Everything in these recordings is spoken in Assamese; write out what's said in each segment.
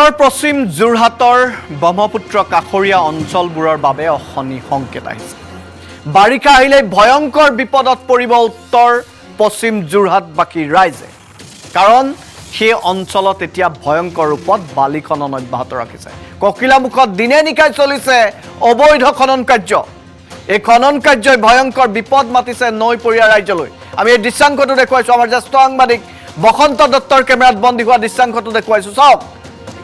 উত্তৰ পশ্চিম যোৰহাটৰ ব্ৰহ্মপুত্ৰ কাষৰীয়া অঞ্চলবোৰৰ বাবে অশনি সংকেত আহিছে। বাৰিষা আহিলে ভয়ংকৰ বিপদত পৰিব উত্তৰ পশ্চিম যোৰহাটবাসীৰ ৰাইজে। কাৰণ সেই অঞ্চলত এতিয়া ভয়ংকৰ ৰূপত বালি খনন অব্যাহত ৰাখিছে। ককিলামুখত দিনে নিশাই চলিছে অবৈধ খনন কাৰ্য। এই খনন কাৰ্যই ভয়ংকৰ বিপদ মাতিছে নৈপৰীয়া ৰাজ্যলৈ। আমি এই দৃশ্যাংশটো দেখুৱাইছোঁ। আমাৰ জ্যেষ্ঠ সাংবাদিক বসন্ত দত্তৰ কেমেৰাত বন্দী হোৱা দৃশ্যাংশটো দেখুৱাইছোঁ। চাওক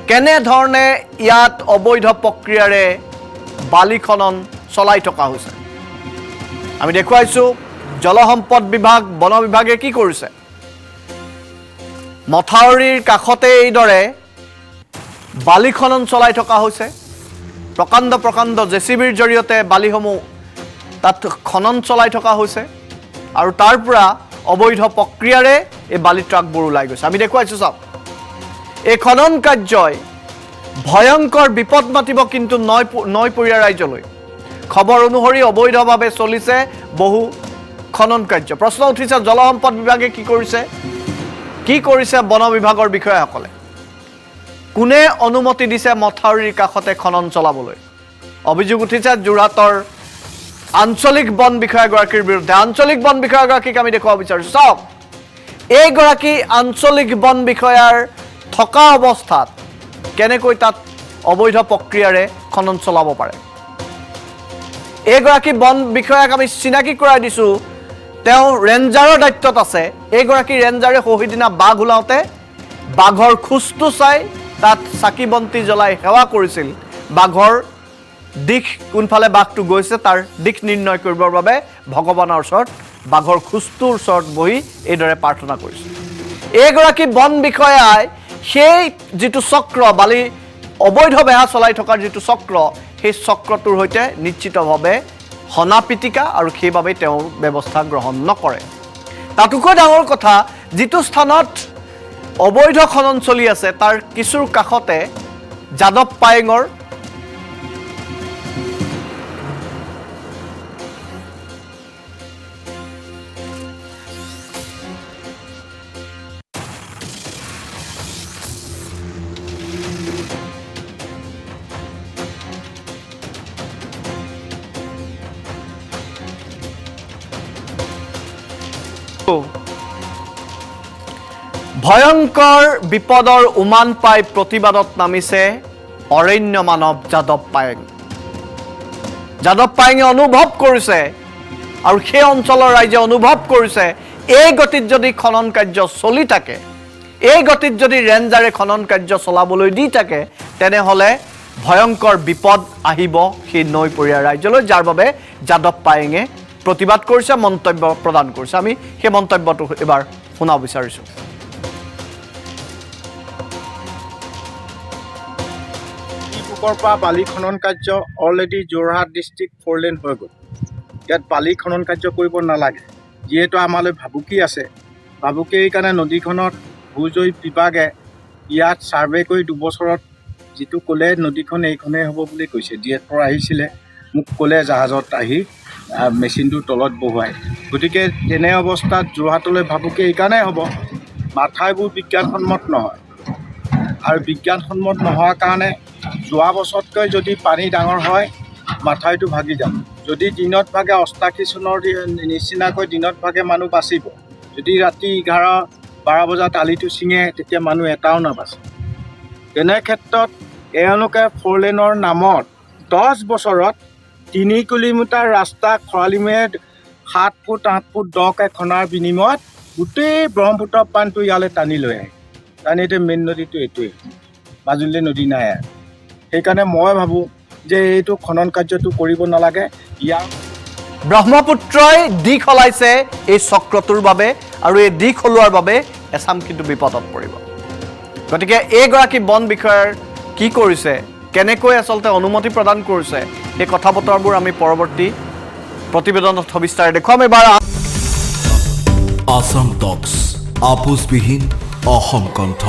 কেনেধৰণে ইয়াত অবৈধ প্ৰক্ৰিয়াৰে বালি খনন চলাই থকা হৈছে। আমি দেখুৱাইছোঁ জলসম্পদ বিভাগ, বন বিভাগে কি কৰিছে। মথাউৰিৰ কাষতে এইদৰে বালি খনন চলাই থকা হৈছে। প্ৰকাণ্ড প্ৰকাণ্ড জেচিবিৰ জৰিয়তে বালিসমূহ তাত খনন চলাই থকা হৈছে আৰু তাৰ পৰা অবৈধ প্ৰক্ৰিয়াৰে এই বালি ট্ৰাকবোৰ ওলাই গৈছে। আমি দেখুৱাইছোঁ চাওক এই খনন কাৰ্যই ভয়ংকৰ বিপদ মাতিব কিন্তু নৈপৰীয়া ৰাজ্যলৈ। খবৰ অনুসৰি অবৈধভাৱে চলিছে বহু খনন কাৰ্য। প্ৰশ্ন উঠিছে জলসম্পদ বিভাগে কি কৰিছে বন বিভাগৰ বিষয়াসকলে। কোনে অনুমতি দিছে মথাউৰিৰ কাষতে খনন চলাবলৈ? অভিযোগ উঠিছে যোৰহাটৰ আঞ্চলিক বন বিষয়াগৰাকীৰ বিৰুদ্ধে। আঞ্চলিক বন বিষয়াগৰাকীক আমি দেখুৱাব বিচাৰিছোঁ। চাওক এইগৰাকী আঞ্চলিক বন বিষয়াৰ থকা অৱস্থাত কেনেকৈ তাত অবৈধ প্ৰক্ৰিয়াৰে খনন চলাব পাৰে। এইগৰাকী বন বিষয়াক আমি চিনাকি কৰাই দিছোঁ। তেওঁ ৰেঞ্জাৰৰ দায়িত্বত আছে। এইগৰাকী ৰেঞ্জাৰে সহিদিনা বাঘ ওলাওঁতে বাঘৰ খোজটো চাই তাত চাকি বন্তি জ্বলাই সেৱা কৰিছিল। বাঘৰ দিশ কোনফালে বাঘটো গৈছে তাৰ দিশ নিৰ্ণয় কৰিবৰ বাবে ভগৱানৰ ওচৰত বাঘৰ খোজটোৰ ওচৰত বহি এইদৰে প্ৰাৰ্থনা কৰিছিল। এইগৰাকী বন বিষয়াই সেই যিটো চক্ৰ বালি অবৈধ বেহা চলাই থকাৰ যিটো চক্ৰ, সেই চক্ৰটোৰ সৈতে নিশ্চিতভাৱে হনা পিটিকা আৰু সেইবাবে তেওঁ ব্যৱস্থা গ্ৰহণ নকৰে। তাতোকৈ ডাঙৰ কথা, যিটো স্থানত অবৈধ খনন চলি আছে তাৰ কিছুৰ কাষতে যাদৱ পায়েঙৰ ভয়ংকৰ বিপদৰ উমান পাই প্ৰতিবাদত নামিছে অৰণ্য মানৱ যাদৱ পায়েং। যাদৱ পায়েঙে অনুভৱ কৰিছে আৰু সেই অঞ্চলৰ ৰাইজে অনুভৱ কৰিছে এই গতিত যদি খনন কাৰ্য চলি থাকে, এই গতিত যদি ৰেঞ্জাৰে খনন কাৰ্য চলাবলৈ দি থাকে, তেনেহ'লে ভয়ংকৰ বিপদ আহিব সেই নৈপৰীয়া ৰাজ্যলৈ, যাৰ বাবে যাদৱ পায়েঙে প্ৰতিবাদ কৰিছে, মন্তব্য প্ৰদান কৰিছে। আমি সেই মন্তব্যটো এবাৰ শুনাব বিচাৰিছোঁ। পৰা বালি খনন কাৰ্য অলৰেডি যোৰহাট ডিষ্ট্ৰিক্ট 4 লেন হৈ গ'ল। ইয়াত বালি খনন কাৰ্য কৰিব নালাগে। যিহেতু আমালৈ ভাবুকি আছে, ভাবুকিৰ কাৰণে নদীখনত ভূজৈৱ বিভাগে ইয়াত ছাৰ্ভে কৰি 2 বছৰত যিটো ক'লে নদীখন এইখনেই হ'ব বুলি কৈছে। ডিএফৰ আহিছিলে, মোক ক'লে জাহাজত আহি মেচিনটো তলত বহুৱাই। গতিকে তেনে অৱস্থাত যোৰহাটলৈ ভাবুকি এইকাৰণে হ'ব, মাথাইবোৰ বিজ্ঞানসন্মত নহয় আৰু বিজ্ঞানসন্মত নোহোৱাৰ কাৰণে যোৱা বছৰতকৈ যদি পানী ডাঙৰ হয় মাথাইটো ভাগি যাব। যদি দিনত ভাগে 88 চনৰ নিচিনাকৈ দিনত ভাগে মানুহ বাচিব। যদি ৰাতি 11-12 বজাত আলিটো ছিঙে তেতিয়া মানুহ এটাও নাবাচে। তেনে ক্ষেত্ৰত এওঁলোকে 4 লেনৰ নামত 10 বছৰত 3 কিলোমিটাৰ ৰাস্তা খৰালিমে 7 ফুট 8 ফুট দকৈ খনাৰ বিনিময়ত গোটেই ব্ৰহ্মপুত্ৰ পানীটো ইয়ালৈ টানি লৈ আহে। কাৰণ এতিয়া মেইন নদীটো এইটোৱেই, মাজুলী নদী নাই। সেইকাৰণে মই ভাবোঁ যে এইটো খনন কাৰ্যটো কৰিব নালাগে। ইয়াৰ ব্ৰহ্মপুত্ৰই দিশ সলাইছে এই চক্ৰটোৰ বাবে আৰু এই দিশ সলোৱাৰ বাবে এছাম কিন্তু বিপদত পৰিব। গতিকে এইগৰাকী বন বিষয়াৰ কি কৰিছে, কেনেকৈ আচলতে অনুমতি প্ৰদান কৰিছে, এই কথা বতৰাবোৰ আমি পৰৱৰ্তী প্ৰতিবেদনত সবিস্তাৰে দেখুৱাম। এবাৰ আসাম টক্স, আপোচবিহীন অসম কণ্ঠ।